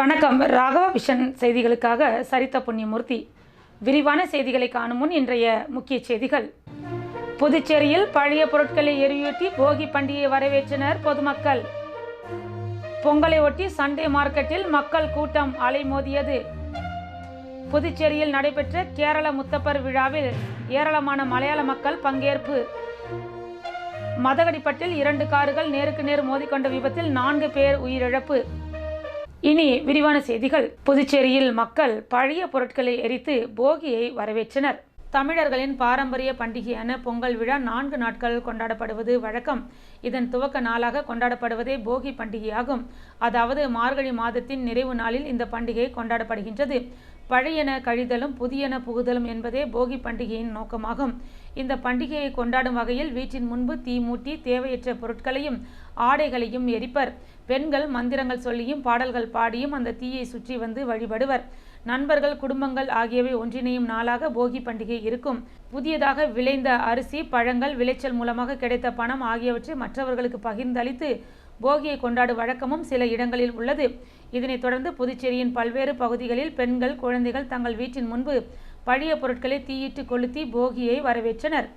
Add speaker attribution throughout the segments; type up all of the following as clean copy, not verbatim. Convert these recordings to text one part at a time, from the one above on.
Speaker 1: வணக்கம். ராகவா விஷன் செய்திகளுக்காக சரித்த புண்ணியமூர்த்தி. விரிவான செய்திகளை காணும் முன் இன்றைய முக்கிய செய்திகள். புதுச்சேரியில் பழைய பொருட்களை எரியூட்டி போகி பண்டிகையை வரவேற்றனர் பொதுமக்கள். பொங்கலை ஒட்டி சண்டே மார்க்கெட்டில் மக்கள் கூட்டம் அலைமோதியது. புதுச்சேரியில் நடைபெற்ற கேரள முத்தப்பர் விழாவில் ஏராளமான மலையாள மக்கள் பங்கேற்பு. மதகடிப்பட்டில் 2 கார்கள் நேருக்கு நேர் மோதிக்கொண்ட விபத்தில் 4 பேர் உயிரிழப்பு. இனி விரிவான செய்திகள். புதுச்சேரியில் மக்கள் பழைய பொருட்களை எரித்து போகியை வரவேற்றனர். தமிழர்களின் பாரம்பரிய பண்டிகையான பொங்கல் விழா 4 நாட்கள் கொண்டாடப்படுவது வழக்கம். இதன் துவக்க நாளாக கொண்டாடப்படுவதே போகி பண்டிகையாகும். அதாவது மார்கழி மாதத்தின் நிறைவு நாளில் இந்த பண்டிகை கொண்டாடப்படுகின்றது. பழையன கழிதலும் புதியன புகுதலும் என்பதே போகி பண்டிகையின் நோக்கமாகும். இந்த பண்டிகையை கொண்டாடும் வகையில் வீட்டின் முன்பு தீ மூட்டி தேவையற்ற பொருட்களையும் ஆடைகளையும் எரிப்பர். பெண்கள் மந்திரங்கள் சொல்லியும் பாடல்கள் பாடியும் அந்த தீயை சுற்றி வந்து வழிபடுவர். நண்பர்கள், குடும்பங்கள் ஆகியவை ஒன்றிணையும் நாளாக போகி பண்டிகை இருக்கும். புதியதாக விளைந்த அரிசி, பழங்கள், விளைச்சல் மூலமாக கிடைத்த பணம் ஆகியவற்றை மற்றவர்களுக்கு பகிர்ந்தளித்து போகியை கொண்டாடும் வழக்கமும் சில இடங்களில் உள்ளது. இதனைத் தொடர்ந்து புதுச்சேரியின் பல்வேறு பகுதிகளில் பெண்கள், குழந்தைகள் தங்கள் வீட்டின் முன்பு பழைய பொருட்களை தீயிட்டு கொளுத்தி போகியை வரவேற்றனர்.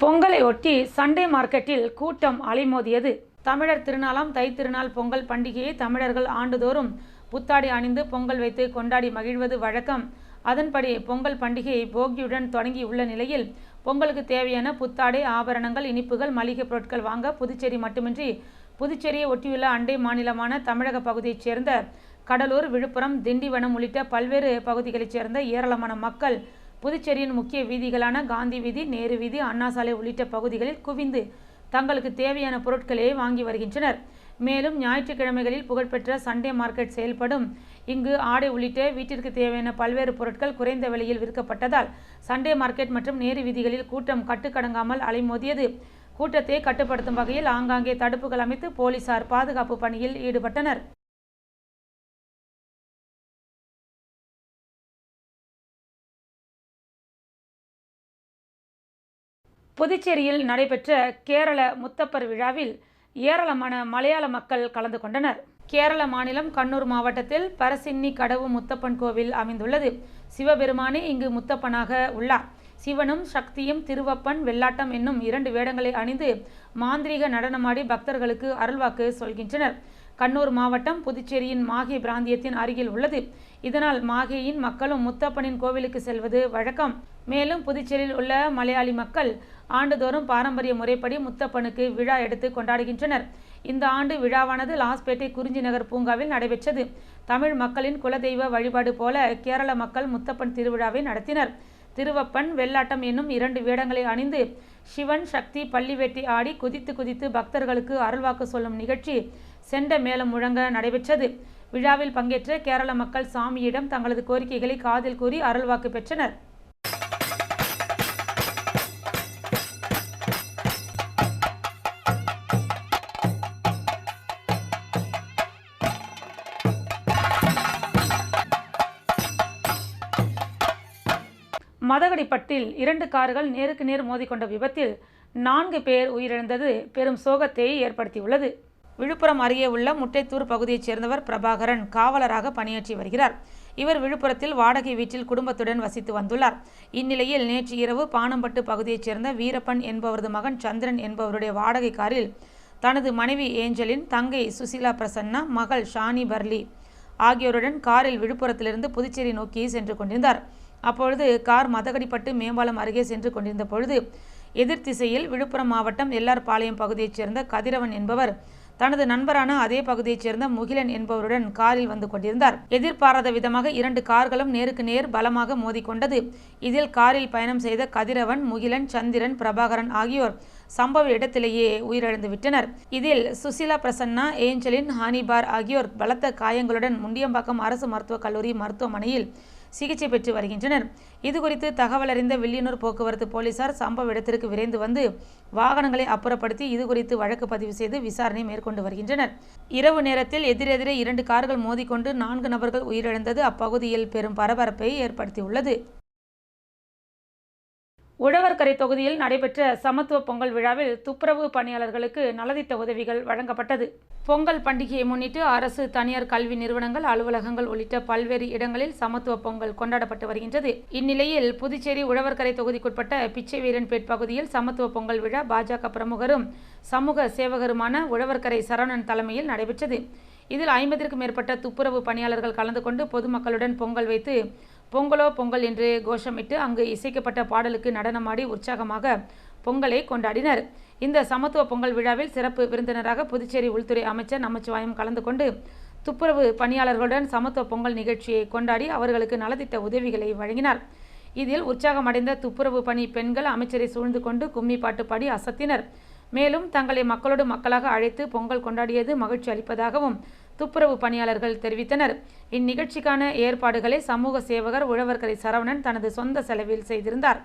Speaker 1: பொங்கலை ஒட்டி சண்டே மார்க்கெட்டில் கூட்டம் அலைமோதியது. தமிழர் திருநாளாம் தை திருநாள் பொங்கல் பண்டிகையை தமிழர்கள் ஆண்டுதோறும் புத்தாடை அணிந்து பொங்கல் வைத்து கொண்டாடி மகிழ்வது வழக்கம். அதன்படி பொங்கல் பண்டிகை போகியுடன் தொடங்கியுள்ள நிலையில் பொங்கலுக்கு தேவையான புத்தாடை, ஆபரணங்கள், இனிப்புகள், மளிகை பொருட்கள் வாங்க புதுச்சேரி மட்டுமின்றி புதுச்சேரியை ஒட்டியுள்ள அண்டை மாநிலமான தமிழக பகுதியைச் சேர்ந்த கடலூர், விழுப்புரம், திண்டிவனம் உள்ளிட்ட பல்வேறு பகுதிகளைச் சேர்ந்த ஏராளமான மக்கள் புதுச்சேரியின் முக்கிய வீதிகளான காந்தி வீதி, நேரு வீதி, அண்ணா சாலை உள்ளிட்ட பகுதிகளில் குவிந்து தங்களுக்கு தேவையான பொருட்களை வாங்கி வருகின்றனர். மேலும் ஞாயிற்றுக்கிழமைகளில் புகழ்பெற்ற சண்டே மார்க்கெட் செயல்படும். இங்கு ஆடை உள்ளிட்ட வீட்டிற்கு தேவையான பல்வேறு பொருட்கள் குறைந்த விலையில் விற்கப்பட்டதால் சண்டே மார்க்கெட் மற்றும் நேரு வீதிகளில் கூட்டம் கட்டுக்கடங்காமல் அலைமோதியது. கூட்டத்தை கட்டுப்படுத்தும் வகையில் ஆங்காங்கே தடுப்புகள் அமைத்து போலீசார் பாதுகாப்பு பணியில் ஈடுபட்டனர். புதுச்சேரியில் நடைபெற்ற கேரள முத்தப்பர் விழாவில் ஏராளமான மலையாள மக்கள் கலந்து கொண்டனர். கேரள மாநிலம் கண்ணூர் மாவட்டத்தில் பரசின்னி கடவு முத்தப்பன் கோவில் அமைந்துள்ளது. சிவபெருமானே இங்கு முத்தப்பனாக உள்ளார். சிவனும் சக்தியும் திருவப்பன், வெள்ளாட்டம் என்னும் 2 வேடங்களை அணிந்து மாந்திரீக நடனமாடி பக்தர்களுக்கு அருள்வாக்கு சொல்கின்றனர். கண்ணூர் மாவட்டம் புதுச்சேரியின் மாஹே பிராந்தியத்தின் அருகில் உள்ளது. இதனால் மாஹேயின் மக்களும் முத்தப்பனின் கோவிலுக்கு செல்வது வழக்கம். மேலும் புதுச்சேரியில் உள்ள மலையாளி மக்கள் ஆண்டுதோறும் பாரம்பரிய முறைப்படி முத்தப்பனுக்கு விழா எடுத்து கொண்டாடுகின்றனர். இந்த ஆண்டு விழாவானது லாஸ்பேட்டை குறிஞ்சி நகர் பூங்காவில் நடைபெற்றது. தமிழ் மக்களின் குலதெய்வ வழிபாடு போல கேரள மக்கள் முத்தப்பன் திருவிழாவை நடத்தினர். திருவப்பன், வெள்ளாட்டம் என்னும் 2 வேடங்களை அணிந்து சிவன், சக்தி பள்ளிவேட்டி ஆடி குதித்து குதித்து பக்தர்களுக்கு அருள்வாக்கு சொல்லும் நிகழ்ச்சி செண்ட மேளம் முழங்க நடைபெற்றது. விழாவில் பங்கேற்ற கேரள மக்கள் சாமியிடம் தங்களது கோரிக்கைகளை காதில் கூறி அருள்வாக்கு பெற்றனர். மதகடிப்பட்டில் 2 கார்கள் நேருக்கு நேர் மோதிக்கொண்ட விபத்தில் 4 பேர் உயிரிழந்தது பெரும் சோகத்தை ஏற்படுத்தியுள்ளது. விழுப்புரம் அருகே உள்ள முட்டைத்தூர் பகுதியைச் சேர்ந்தவர் பிரபாகரன் காவலராக பணியாற்றி வருகிறார். இவர் விழுப்புரத்தில் வாடகை வீட்டில் குடும்பத்துடன் வசித்து வந்துள்ளார். இந்நிலையில் நேற்று இரவு பானம்பட்டு பகுதியைச் சேர்ந்த வீரப்பன் என்பவரது மகன் சந்திரன் என்பவருடைய வாடகை காரில் தனது மனைவி ஏஞ்சலின், தங்கை சுசிலா பிரசன்னா, மகள் ஷானி பர்லி ஆகியோருடன் காரில் விழுப்புரத்திலிருந்து புதுச்சேரி நோக்கி சென்று கொண்டிருந்தார். அப்பொழுது கார் மதகடிப்பட்டு மேம்பாலம் அருகே சென்று கொண்டிருந்த பொழுது எதிர் திசையில் விழுப்புரம் மாவட்டம் எல்ஆர்பாளையம் பகுதியைச் சேர்ந்த கதிரவன் என்பவர் தனது நண்பரான அதே பகுதியைச் சேர்ந்த முகிலன் என்பவருடன் காரில் வந்து கொண்டிருந்தார். எதிர்பாராத விதமாக 2 கார்களும் நேருக்கு நேர் பலமாக மோதிக்கொண்டது. இதில் காரில் பயணம் செய்த கதிரவன், முகிலன், சந்திரன், பிரபாகரன் ஆகியோர் சம்பவ இடத்திலேயே உயிரிழந்து விட்டனர். இதில் சுசிலா பிரசன்னா, ஏஞ்சலின், ஹானிபார் ஆகியோர் பலத்த காயங்களுடன் முண்டியம்பாக்கம் அரசு மருத்துவக் கல்லூரி மருத்துவமனையில் சிகிச்சை பெற்று வருகின்றனர். இதுகுறித்து தகவல் அறிந்த வில்லியனூர் போக்குவரத்து போலீசார் சம்பவ இடத்திற்கு விரைந்து வந்து வாகனங்களை அப்புறப்படுத்தி இதுகுறித்து வழக்கு பதிவு செய்து விசாரணை மேற்கொண்டு வருகின்றனர். இரவு நேரத்தில் எதிரெதிரே 2 கார்கள் மோதிக்கொண்டு 4 நபர்கள் உயிரிழந்தது அப்பகுதியில் பெரும் பரபரப்பை ஏற்படுத்தியுள்ளது. உழவர்கரை தொகுதியில் நடைபெற்ற சமத்துவ பொங்கல் விழாவில் துப்புரவு பணியாளர்களுக்கு நலத்திட்ட உதவிகள் வழங்கப்பட்டது. பொங்கல் பண்டிகையை முன்னிட்டு அரசு, தனியார் கல்வி நிறுவனங்கள், அலுவலகங்கள் உள்ளிட்ட பல்வேறு இடங்களில் சமத்துவ பொங்கல் கொண்டாடப்பட்டு வருகின்றது. இந்நிலையில் புதுச்சேரி உழவர்கரை தொகுதிக்குட்பட்ட பிச்சைவீரன்பேட் பகுதியில் சமத்துவ பொங்கல் விழா பாஜக பிரமுகரும் சமூக சேவகருமான உழவர்கரை சரவணன் தலைமையில் நடைபெற்றது. இதில் 50க்கும் மேற்பட்ட துப்புரவு பணியாளர்கள் கலந்து கொண்டு பொதுமக்களுடன் பொங்கல் வைத்து பொங்கலோ பொங்கல் என்று கோஷமிட்டு அங்கு இசைக்கப்பட்ட பாடலுக்கு நடனமாடி உற்சாகமாக பொங்கலை கொண்டாடினர். இந்த சமத்துவ பொங்கல் விழாவில் சிறப்பு விருந்தினராக புதுச்சேரி உள்துறை அமைச்சர் நமச்சிவாயம் கலந்து கொண்டு துப்புரவு பணியாளர்களுடன் சமத்துவ பொங்கல் நிகழ்ச்சியை கொண்டாடி அவர்களுக்கு நலத்திட்ட உதவிகளை வழங்கினார். இதில் உற்சாகமடைந்த துப்புரவு பணி பெண்கள் அமைச்சரை சூழ்ந்து கொண்டு கும்மி பாட்டு பாடி அசத்தினர். மேலும் தங்களை மக்களோடு மக்களாக அழைத்து பொங்கல் கொண்டாடியது மகிழ்ச்சி அளிப்பதாகவும் துப்புரவு பணியாளர்கள் தெரிவித்தனர். இந்நிகழ்ச்சிக்கான ஏற்பாடுகளை சமூக சேவகர் உழவர்கரை சரவணன் தனது சொந்த செலவில் செய்திருந்தார்.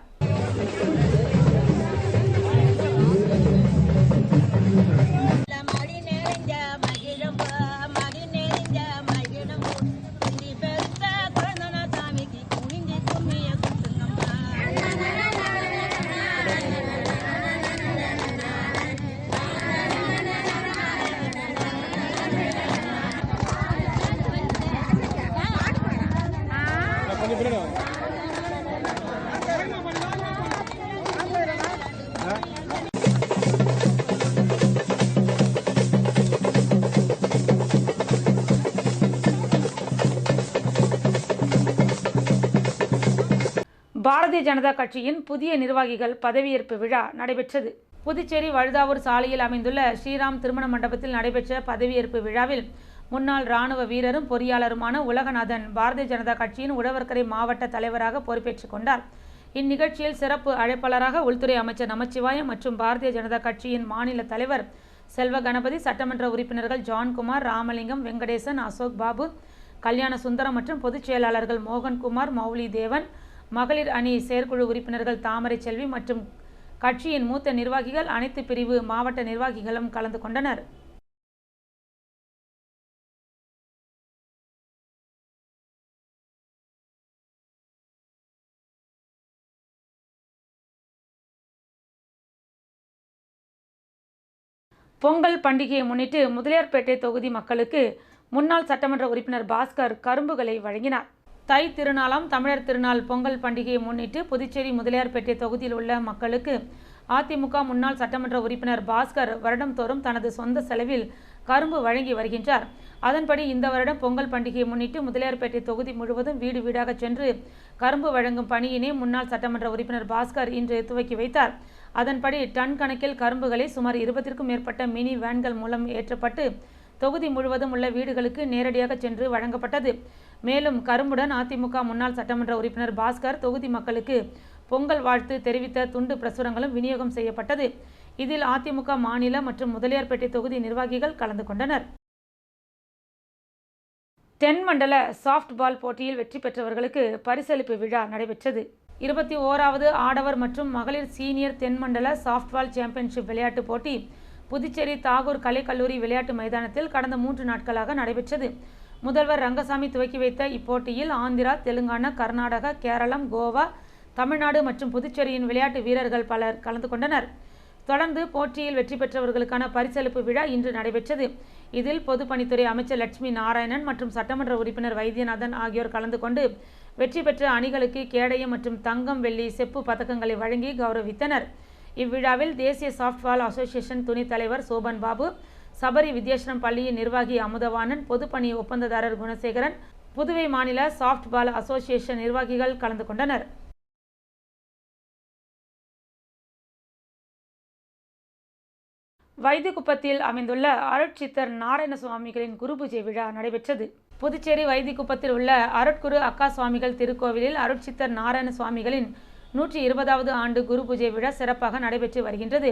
Speaker 1: பாரதிய ஜனதா கட்சியின் புதிய நிர்வாகிகள் பதவியேற்பு விழா நடைபெற்றது. புதுச்சேரி வழுதாவூர் சாலையில் அமைந்துள்ள ஸ்ரீராம் திருமண மண்டபத்தில் நடைபெற்ற பதவியேற்பு விழாவில் முன்னாள் இராணுவ வீரரும் பொறியாளருமான உலகநாதன் பாரதிய ஜனதா கட்சியின் உழவர்கரை மாவட்ட தலைவராக பொறுப்பேற்றுக் கொண்டார். இந்நிகழ்ச்சியில் சிறப்பு அழைப்பாளராக உள்துறை அமைச்சர் நமச்சிவாயம் மற்றும் பாரதிய ஜனதா கட்சியின் மாநில தலைவர் செல்வ கணபதி, சட்டமன்ற உறுப்பினர்கள் ஜான்குமார், ராமலிங்கம், வெங்கடேசன், அசோக் பாபு, கல்யாண சுந்தரம் மற்றும் பொதுச் செயலாளர்கள் மோகன்குமார், மௌலி தேவன், மகளிர் அணி செயற்குழு உறுப்பினர்கள் தாமரை செல்வி மற்றும் கட்சியின் மூத்த நிர்வாகிகள், அனைத்து பிரிவு மாவட்ட நிர்வாகிகளும் கலந்து கொண்டனர். பொங்கல் பண்டிகையை முன்னிட்டு முதலியார்பேட்டை தொகுதி மக்களுக்கு முன்னாள் சட்டமன்ற உறுப்பினர் பாஸ்கர் கரும்புகளை வழங்கினார். தை திருநாளாம் தமிழர் திருநாள் பொங்கல் பண்டிகையை முன்னிட்டு புதுச்சேரி முதலியார்பேட்டை தொகுதியில் உள்ள மக்களுக்கு அதிமுக முன்னாள் சட்டமன்ற உறுப்பினர் பாஸ்கர் வருடம்தோறும் தனது சொந்த செலவில் கரும்பு வழங்கி வருகின்றார். அதன்படி இந்த வருடம் பொங்கல் பண்டிகையை முன்னிட்டு முதலியார்பேட்டை தொகுதி முழுவதும் வீடு வீடாக சென்று கரும்பு வழங்கும் பணியினை முன்னாள் சட்டமன்ற உறுப்பினர் பாஸ்கர் இன்று துவக்கி வைத்தார். அதன்படி டன் கணக்கில் கரும்புகளை சுமார் 20க்கும் மேற்பட்ட மினி வேன்கள் மூலம் ஏற்றப்பட்டு தொகுதி முழுவதும் உள்ள வீடுகளுக்கு நேரடியாக சென்று வழங்கப்பட்டது. மேலும் கரும்புடன் அதிமுக முன்னாள் சட்டமன்ற உறுப்பினர் பாஸ்கர் தொகுதி மக்களுக்கு பொங்கல் வாழ்த்து தெரிவித்த துண்டு பிரசுரங்களும் விநியோகம் செய்யப்பட்டது. இதில் அதிமுக மாநில மற்றும் முதலியார்பேட்டை தொகுதி நிர்வாகிகள் கலந்து கொண்டனர். தென்மண்டல சாஃப்ட் பால் போட்டியில் வெற்றி பெற்றவர்களுக்கு பரிசளிப்பு விழா நடைபெற்றது. 21வது ஆடவர் மற்றும் மகளிர் சீனியர் தென்மண்டல சாஃப்ட்பால் சாம்பியன்ஷிப் விளையாட்டுப் போட்டி புதுச்சேரி தாகூர் கலைக்கல்லூரி விளையாட்டு மைதானத்தில் கடந்த 3 நாட்களாக நடைபெற்றது. முதல்வர் ரங்கசாமி துவக்கி வைத்த இப்போட்டியில் ஆந்திரா, தெலுங்கானா, கர்நாடகா, கேரளம், கோவா, தமிழ்நாடு மற்றும் புதுச்சேரியின் விளையாட்டு வீரர்கள் பலர் கலந்து கொண்டனர். தொடர்ந்து போட்டியில் வெற்றி பெற்றவர்களுக்கான பரிசளிப்பு விழா இன்று நடைபெற்றது. இதில் பொதுப்பணித்துறை அமைச்சர் லட்சுமி நாராயணன் மற்றும் சட்டமன்ற உறுப்பினர் வைத்தியநாதன் ஆகியோர் கலந்து கொண்டு வெற்றி பெற்ற அணிகளுக்கு கேடயம் மற்றும் தங்கம், வெள்ளி, செப்பு பதக்கங்களை வழங்கி கௌரவித்தனர். இவ்விழாவில் தேசிய சாஃப்ட்பால் அசோசியேஷன் துணைத் தலைவர் சோபன் பாபு, சபரி வித்யாஸ்ரம் பள்ளியின் நிர்வாகி அமுதவாணன், பொதுப்பணி ஒப்பந்ததாரர் குணசேகரன், புதுவை மாநில சாஃப்ட்பால் அசோசியேஷன் நிர்வாகிகள் கலந்து கொண்டனர். வைத்திக்குப்பத்தில் அமைந்துள்ள அருட்சித்தர் நாராயண சுவாமிகளின் குரு பூஜை விழா நடைபெற்றது. புதுச்சேரி வைத்திக்குப்பத்தில் உள்ள அருட்குரு அக்கா சுவாமிகள் திருக்கோவிலில் அருட்சித்தர் நாராயண சுவாமிகளின் 120வது ஆண்டு குரு பூஜை விழா சிறப்பாக நடைபெற்று வருகின்றது.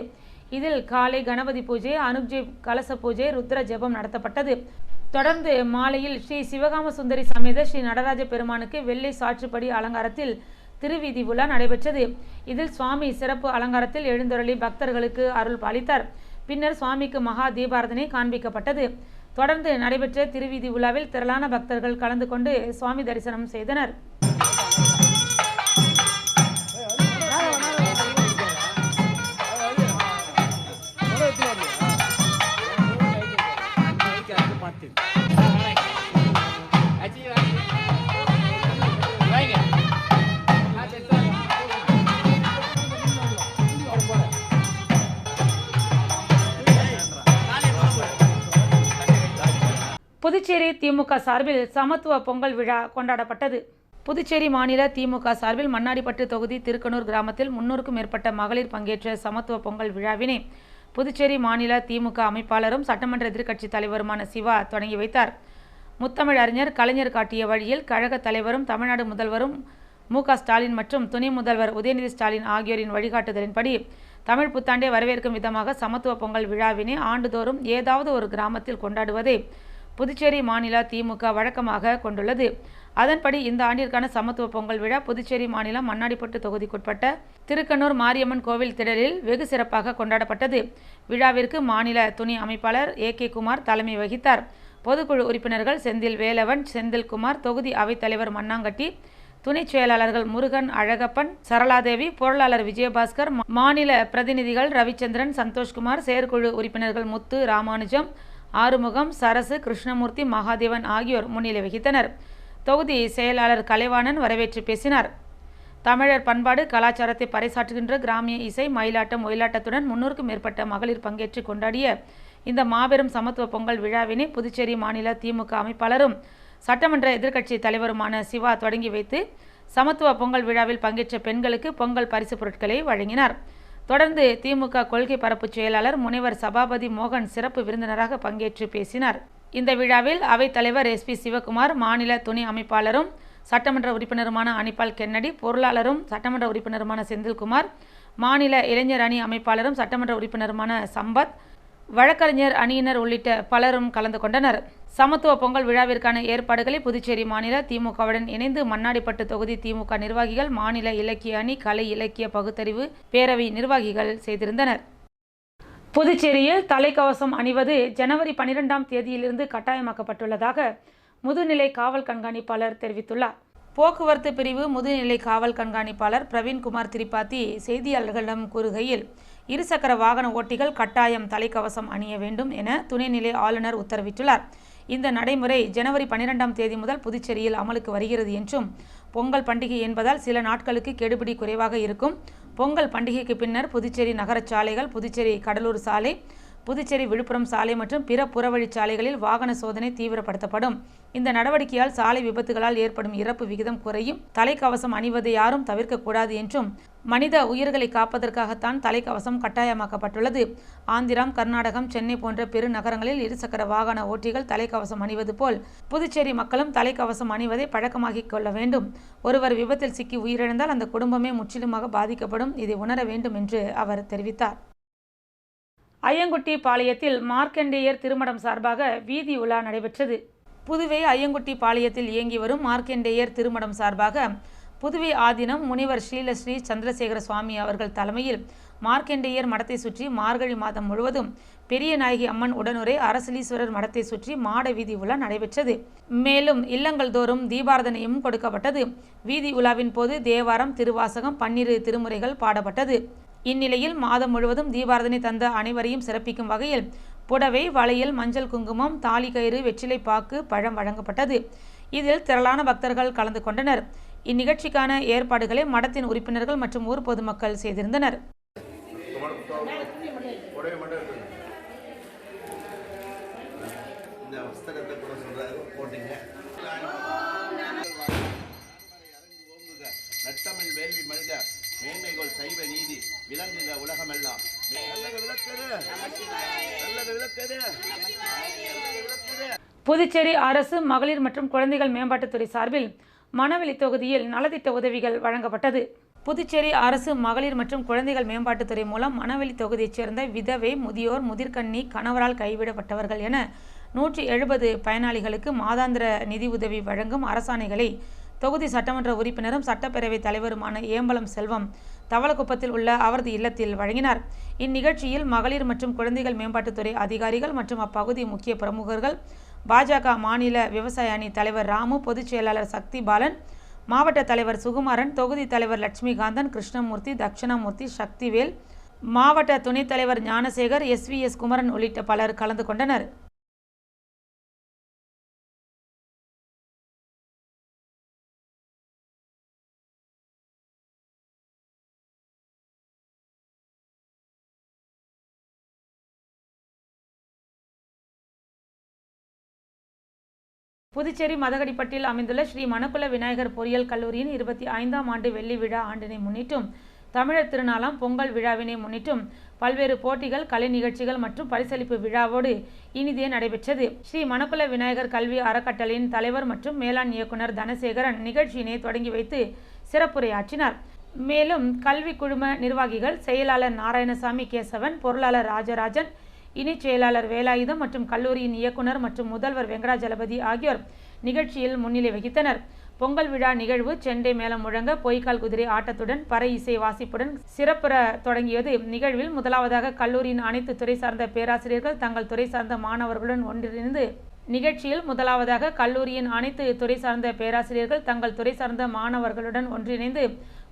Speaker 1: இதில் காலை கணபதி பூஜை, அனுஜை கலச பூஜை, ருத்ர ஜெபம் நடத்தப்பட்டது. தொடர்ந்து மாலையில் ஸ்ரீ சிவகாம சுந்தரி சமேத ஸ்ரீ நடராஜ பெருமானுக்கு வெள்ளை சாற்றுப்படி அலங்காரத்தில் திருவீதி உலா நடைபெற்றது. இதில் சுவாமி சிறப்பு அலங்காரத்தில் எழுந்தருளி பக்தர்களுக்கு அருள் பாலித்தார். பின்னர் சுவாமிக்கு மகா தீபாரதனை காண்பிக்கப்பட்டது. தொடர்ந்து நடைபெற்ற திருவீதி உலாவில் திரளான பக்தர்கள் கலந்து கொண்டு சுவாமி தரிசனம் செய்தனர். புதுச்சேரி திமுக சார்பில் சமத்துவ பொங்கல் விழா கொண்டாடப்பட்டது. புதுச்சேரி மாநில திமுக சார்பில் மண்ணாடிப்பட்டு தொகுதி திருக்கனூர் கிராமத்தில் 300க்கும் மேற்பட்ட மகளிர் பங்கேற்ற சமத்துவ பொங்கல் விழாவினை புதுச்சேரி மாநில திமுக அமைப்பாளரும் சட்டமன்ற எதிர்க்கட்சித் தலைவருமான சிவா தொடங்கி வைத்தார். முத்தமிழ் அறிஞர் கலைஞர் காட்டிய வழியில் கழக தலைவரும் தமிழ்நாடு முதல்வரும் மு.க. ஸ்டாலின் மற்றும் துணை முதல்வர் உதயநிதி ஸ்டாலின் ஆகியோரின் வழிகாட்டுதலின்படி தமிழ் புத்தாண்டை வரவேற்கும் விதமாக சமத்துவ பொங்கல் விழாவினை ஆண்டுதோறும் ஏதாவது ஒரு கிராமத்தில் கொண்டாடுவதை புதுச்சேரி மாநில திமுக வழக்கமாக கொண்டுள்ளது. அதன்படி இந்த ஆண்டிற்கான சமத்துவ பொங்கல் விழா புதுச்சேரி மாநிலம் மண்ணாடிப்பட்டு தொகுதிக்குட்பட்ட திருக்கனூர் மாரியம்மன் கோவில் திடலில் வெகு சிறப்பாக கொண்டாடப்பட்டது. விழாவிற்கு மாநில துணை அமைப்பாளர் A.K. குமார் தலைமை வகித்தார். பொதுக்குழு உறுப்பினர்கள் செந்தில் வேலவன், செந்தில்குமார், தொகுதி அவைத்தலைவர் மண்ணாங்கட்டி, துணை செயலாளர்கள் முருகன், அழகப்பன், சரளாதேவி, பொருளாளர் விஜயபாஸ்கர், மாநில பிரதிநிதிகள் ரவிச்சந்திரன், சந்தோஷ்குமார், செயற்குழு உறுப்பினர்கள் முத்து, ராமானுஜம், ஆறுமுகம், சரசு, கிருஷ்ணமூர்த்தி, மகாதேவன் ஆகியோர் முன்னிலை வகித்தனர். தொகுதி செயலாளர் கலைவாணன் வரவேற்று பேசினார். தமிழர் பண்பாடு கலாச்சாரத்தை பறைசாற்றுகின்ற கிராமிய இசை, மயிலாட்டம், ஒயிலாட்டத்துடன் 300க்கும் மேற்பட்ட மகளிர் பங்கேற்று கொண்டாடிய இந்த மாபெரும் சமத்துவ பொங்கல் விழாவினை புதுச்சேரி மாநில திமுக அமைப்பாளரும் சட்டமன்ற எதிர்க்கட்சி தலைவருமான சிவா தொடங்கி வைத்து சமத்துவ பொங்கல் விழாவில் பங்கேற்ற பெண்களுக்கு பொங்கல் பரிசு பொருட்களை வழங்கினார். தொடர்ந்து திமுக கொள்கை பரப்பு செயலாளர் முனைவர் சபாபதி மோகன் சிறப்பு விருந்தினராக பங்கேற்று பேசினார். இந்த விழாவில் அவைத்தலைவர் SP சிவகுமார், மாநில துணை அமைப்பாளரும் சட்டமன்ற உறுப்பினருமான அனிபால் கென்னடி, பொருளாளரும் சட்டமன்ற உறுப்பினருமான செந்தில்குமார், மாநில இளைஞர் அணி அமைப்பாளரும் சட்டமன்ற உறுப்பினருமான சம்பத், வழக்கறிஞர் அணியினர் உள்ளிட்ட பலரும் கலந்து கொண்டனர். சமத்துவ பொங்கல் விழாவிற்கான ஏற்பாடுகளை புதுச்சேரி மாநில திமுகவுடன் இணைந்து மண்ணாடிப்பட்டு தொகுதி திமுக நிர்வாகிகள், மாநில இலக்கிய அணி, கலை இலக்கிய பகுத்தறிவு பேரவை நிர்வாகிகள் செய்திருந்தனர். புதுச்சேரியில் தலைக்கவசம் அணிவது ஜனவரி 12ஆம் தேதியிலிருந்து கட்டாயமாக்கப்பட்டுள்ளதாக முதுநிலை காவல் கண்காணிப்பாளர் தெரிவித்துள்ளார். போக்குவரத்து பிரிவு முதுநிலை காவல் கண்காணிப்பாளர் பிரவீன்குமார் திரிபாதி செய்தியாளர்களிடம் கூறுகையில், இருசக்கர வாகன ஓட்டிகள் கட்டாயம் தலைக்கவசம் அணிய வேண்டும் என துணைநிலை ஆளுநர் உத்தரவிட்டுள்ளார். இந்த நடைமுறை ஜனவரி 12ஆம் தேதி முதல் புதுச்சேரியில் அமலுக்கு வருகிறது என்றும், பொங்கல் பண்டிகை என்பதால் சில நாட்களுக்கு கெடுபிடி குறைவாக இருக்கும். பொங்கல் பண்டிகைக்கு பின்னர் புதுச்சேரி நகரச் சாலைகள், புதுச்சேரி கடலூர் சாலை, புதுச்சேரி விழுப்புரம் சாலை மற்றும் பிற புறவழிச்சாலைகளில் வாகன சோதனை தீவிரப்படுத்தப்படும். இந்த நடவடிக்கையால் சாலை விபத்துகளால் ஏற்படும் இறப்பு விகிதம் குறையும். தலைக்கவசம் அணிவதை யாரும் தவிர்க்கக்கூடாது என்றும், மனித உயிர்களை காப்பதற்காகத்தான் தலைக்கவசம் கட்டாயமாக்கப்பட்டுள்ளது. ஆந்திரம், கர்நாடகம், சென்னை போன்ற பெரு நகரங்களில் இருசக்கர வாகன ஓட்டிகள் தலைக்கவசம் அணிவது போல் புதுச்சேரி மக்களும் தலைக்கவசம் அணிவதை பழக்கமாக்கிக் கொள்ள வேண்டும். ஒருவர் விபத்தில் சிக்கி உயிரிழந்தால் அந்த குடும்பமே முற்றிலுமாக பாதிக்கப்படும். இதை உணர வேண்டும் என்று அவர் தெரிவித்தார். ஐயங்குட்டி பாளையத்தில் மார்க்கண்டேயர் திருமடம் சார்பாக வீதி உலா நடைபெற்றது. புதுவை ஐயங்குட்டி பாளையத்தில் இயங்கி வரும் மார்க்கண்டேயர் திருமடம் சார்பாக புதுவை ஆதீனம் முனிவர் ஸ்ரீலஸ்ரீ சந்திரசேகர சுவாமி அவர்கள் தலைமையில் மார்க்கண்டேயர் மடத்தை சுற்றி மார்கழி மாதம் முழுவதும் பெரிய நாயகி அம்மன் உடனுரை அரசலீஸ்வரர் மடத்தை சுற்றி மாட வீதி உலா நடைபெற்றது. மேலும் இல்லங்கள் தோறும் தீபாரதனையும் கொடுக்கப்பட்டது. வீதி உலாவின் போது தேவாரம், திருவாசகம், 12 திருமுறைகள் பாடப்பட்டது. இந்நிலையில் மாதம் முழுவதும் தீபாரதனை தந்த அனைவரையும் சிறப்பிக்கும் வகையில் புடவை, வளையல், மஞ்சள் குங்குமம், தாலி கயிறு, வெற்றிலை பாக்கு, பழம் வழங்கப்பட்டது. இதில் திரளான பக்தர்கள் கலந்து கொண்டனர். இந்நிகழ்ச்சிக்கான ஏற்பாடுகளை மடத்தின் உறுப்பினர்கள் மற்றும் ஊர் பொதுமக்கள் செய்திருந்தனர்.
Speaker 2: நட்டமிழ் வேள்வி மல்க, மேன்மைகள் சைவ நீதி விளங்குக உலகமெல்லாம்.
Speaker 1: புதுச்சேரி அரசு மகளிர் மற்றும் குழந்தைகள் மேம்பாட்டுத்துறை சார்பில் மணவெளி தொகுதியில் நலத்திட்ட உதவிகள் வழங்கப்பட்டது. புதுச்சேரி அரசு மகளிர் மற்றும் குழந்தைகள் மேம்பாட்டுத்துறை மூலம் மணவெளி தொகுதியைச் சேர்ந்த விதவை, முதியோர், முதிர்கன்னி, கணவரால் கைவிடப்பட்டவர்கள் என 170 பயனாளிகளுக்கு மாதாந்திர நிதி உதவி வழங்கும் அரசாணைகளை தொகுதி சட்டமன்ற உறுப்பினரும் சட்டப்பேரவைத் தலைவருமான ஏம்பலம் செல்வம் தவளக்குப்பத்தில் உள்ள அவரது இல்லத்தில் வழங்கினார். இந்நிகழ்ச்சியில் மகளிர் மற்றும் குழந்தைகள் மேம்பாட்டுத்துறை அதிகாரிகள் மற்றும் அப்பகுதி முக்கிய பிரமுகர்கள், பாஜக மாநில விவசாய அணி தலைவர் ராமு, பொதுச் செயலாளர் சக்தி பாலன், மாவட்ட தலைவர் சுகுமாரன், தொகுதி தலைவர் லட்சுமிகாந்தன், கிருஷ்ணமூர்த்தி, தட்சிணாமூர்த்தி, சக்திவேல், மாவட்ட துணைத் தலைவர் ஞானசேகர், SVS குமரன் உள்ளிட்ட பலர் கலந்து கொண்டனர். புதுச்சேரி மதகடிப்பட்டில் அமைந்துள்ள ஸ்ரீ மணக்குள விநாயகர் பொறியியல் கல்லூரியின் 25ஆம் ஆண்டு வெள்ளி விழா ஆண்டினை முன்னிட்டும், தமிழர் திருநாளாம் பொங்கல் விழாவினை முன்னிட்டும் பல்வேறு போட்டிகள், கலை நிகழ்ச்சிகள் மற்றும் பரிசளிப்பு விழாவோடு இனிதே நடைபெற்றது. ஸ்ரீ மணக்குள விநாயகர் கல்வி அறக்கட்டளையின் தலைவர் மற்றும் மேலாண் இயக்குனர் தனசேகரன் நிகழ்ச்சியினை தொடங்கி வைத்து சிறப்புரையாற்றினார். மேலும் கல்வி குழும நிர்வாகிகள், செயலாளர் நாராயணசாமி கேசவன், பொருளாளர் ராஜராஜன், இணை செயலாளர் வேலாயுதம் மற்றும் கல்லூரியின் இயக்குனர் மற்றும் முதல்வர் வெங்கடாஜலபதி ஆகியோர் நிகழ்ச்சியில் முன்னிலை வகித்தனர். பொங்கல் விழா நிகழ்வு செண்டை மேளம் முழங்க, பொய்க்கால் குதிரை ஆட்டத்துடன், பறை இசை வாசிப்புடன் சிறப்புற தொடங்கியது. நிகழ்வில் முதலாவதாக கல்லூரியின் அனைத்து துறை சார்ந்த பேராசிரியர்கள் தங்கள் துறை சார்ந்த மாணவர்களுடன் ஒன்றிணைந்து நிகழ்ச்சியில் முதலாவதாக கல்லூரியின் அனைத்து துறை சார்ந்த பேராசிரியர்கள் தங்கள் துறை சார்ந்த மாணவர்களுடன் ஒன்றிணைந்து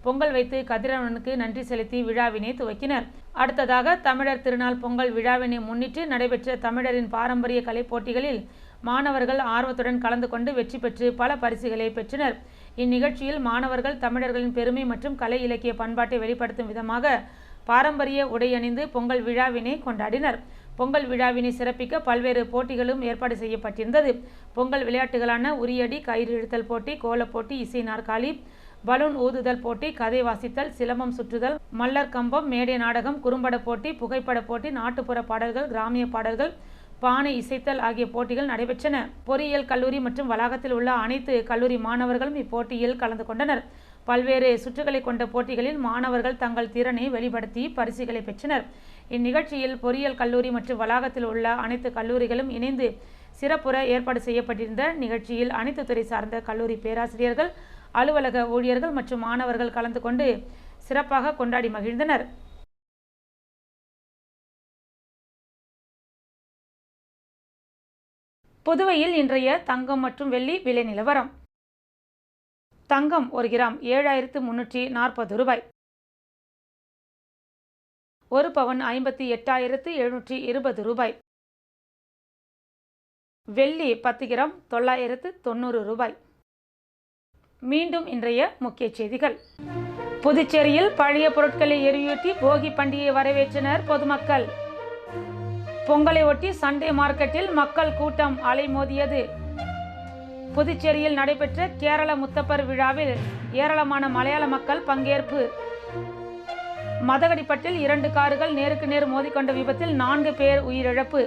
Speaker 1: பொங்கல் வைத்து கதிரவனுக்கு நன்றி செலுத்தி விழாவினை துவக்கினர். அடுத்ததாக தமிழர் திருநாள் பொங்கல் விழாவினை முன்னிட்டு நடைபெற்ற தமிழரின் பாரம்பரிய கலை போட்டிகளில் மாணவர்கள் ஆர்வத்துடன் கலந்து கொண்டு வெற்றி பெற்று பல பரிசுகளை பெற்றனர். இந்நிகழ்ச்சியில் மாணவர்கள் தமிழர்களின் பெருமை மற்றும் கலை இலக்கிய பண்பாட்டை வெளிப்படுத்தும் விதமாக பாரம்பரிய உடையணிந்து பொங்கல் விழாவினை கொண்டாடினர். பொங்கல் விழாவினை சிறப்பிக்க பல்வேறு போட்டிகளும் ஏற்பாடு செய்யப்பட்டிருந்தது. பொங்கல் விளையாட்டுகளான உரியடி, கயிறு இழுத்தல் போட்டி, கோலப்போட்டி, இசை நாற்காலி, பலூன் ஊதுதல் போட்டி, கதை வாசித்தல், சிலம்பம் சுற்றுதல், மல்லர் கம்பம், மேடை நாடகம், குறும்பட போட்டி, புகைப்பட போட்டி, நாட்டுப்புற பாடல்கள், கிராமிய பாடல்கள், பானை இசைத்தல் ஆகிய போட்டிகள் நடைபெற்றன. பொறியியல் கல்லூரி மற்றும் வளாகத்தில் உள்ள அனைத்து கல்லூரி மாணவர்களும் இப்போட்டியில் கலந்து கொண்டனர். பல்வேறு சுற்றுகளை கொண்ட போட்டிகளில் மாணவர்கள் தங்கள் திறனை வெளிப்படுத்தி பரிசுகளை பெற்றனர். இந்நிகழ்ச்சியில் பொறியியல் கல்லூரி மற்றும் வளாகத்தில் உள்ள அனைத்து கல்லூரிகளும் இணைந்து சிறப்புற ஏற்பாடு செய்யப்பட்டிருந்த நிகழ்ச்சியில் அனைத்து துறை சார்ந்த கல்லூரி பேராசிரியர்கள், அலுவலக ஊழியர்கள் மற்றும் மாணவர்கள் கலந்து கொண்டு சிறப்பாக கொண்டாடி மகிழ்ந்தனர். புதுவையில் இன்றைய தங்கம் மற்றும் வெள்ளி விலை நிலவரம். தங்கம் 1 கிராம் 7340 ரூபாய். 1 பவுன் 58,720 ரூபாய். வெள்ளி 10 கிராம் 990 ரூபாய். மீண்டும் இன்றைய முக்கிய செய்திகள். புதுச்சேரியில் பழைய பொருட்களை எரியூட்டி போகி பண்டிகையை வரவேற்றனர் பொதுமக்கள். பொங்கலை ஒட்டி சண்டே மார்க்கெட்டில் மக்கள் கூட்டம் அலைமோதியது. புதுச்சேரியில் நடைபெற்ற கேரள முத்தப்பர் விழாவில் ஏராளமான மலையாள மக்கள் பங்கேற்பு. மதகடிப்பட்டில் 2 கார்கள் நேருக்கு நேர் மோதிக்கொண்ட விபத்தில் 4 பேர் உயிரிழப்பு.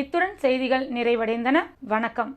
Speaker 1: இத்துடன் செய்திகள் நிறைவடைந்தன. வணக்கம்.